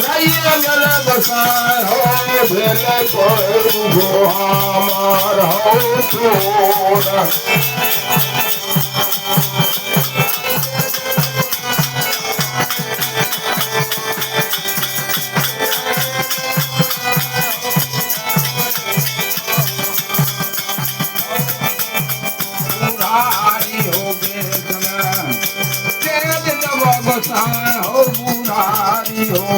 Raya गोसाई हो भेल प्रभु हमार हो तोरा हो बुढ़ारी हो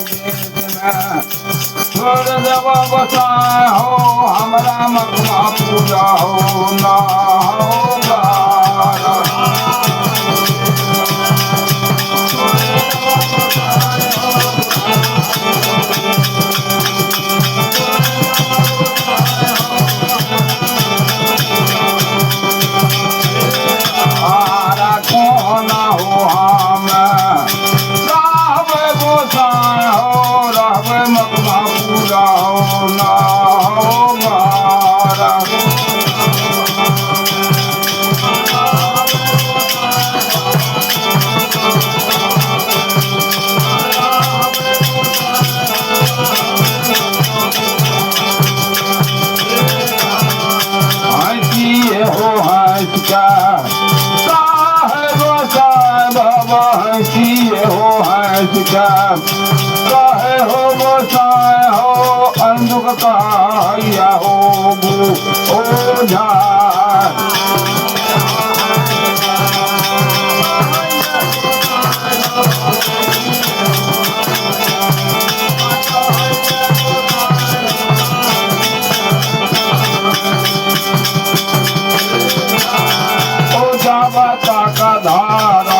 छोड़ देव बसाए हो हमरा मकमा पूजा हो ना होगा कहे हो गोसाई हो अंधुक कहिया हो ओझा ओझा बता का धारा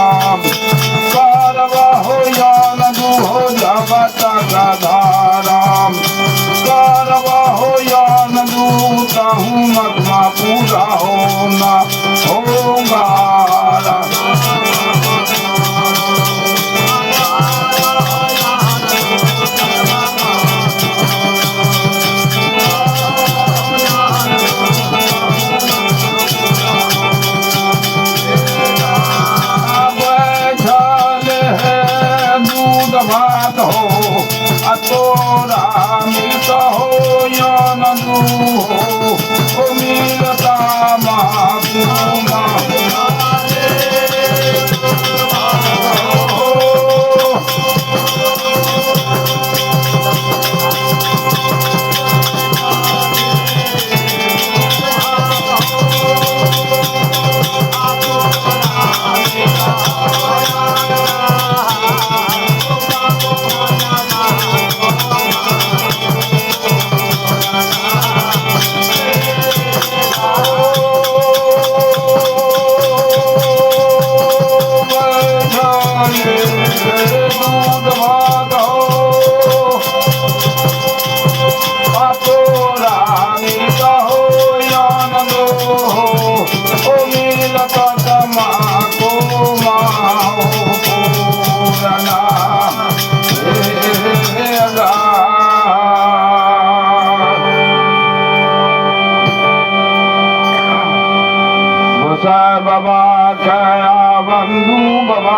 धाराम करव हो या नूता हूँ मकमा पूरा होना होगा भात हो तोरा मिलता हो या नू हो मिलता महापुमा बाबा कया बंधु बाबा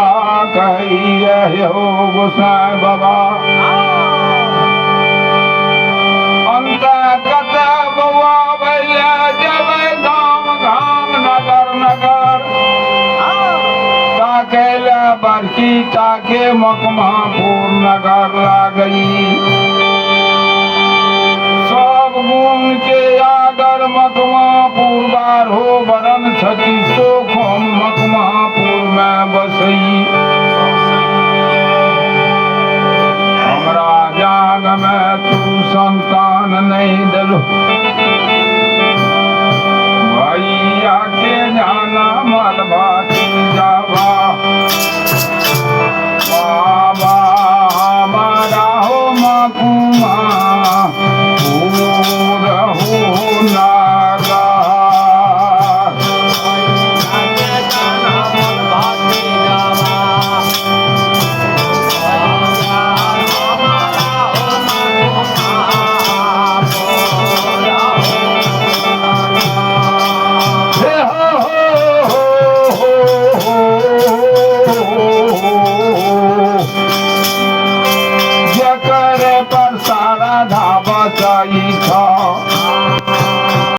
कही हो गोसाई बाबा अंत कत बउआ भैया जब धाम धाम नगर नगर ताके बरकी ताके मकमापुर नगर लागई सब गुण के आगर मकमापुर बार हो बरन छठी सोखम मकमापुर में बसई हमरा जाग में तू संतान नहीं दिलो भैया के जाना मत भाती जावा बाबा हमारा हो मकुमा Yeah. हो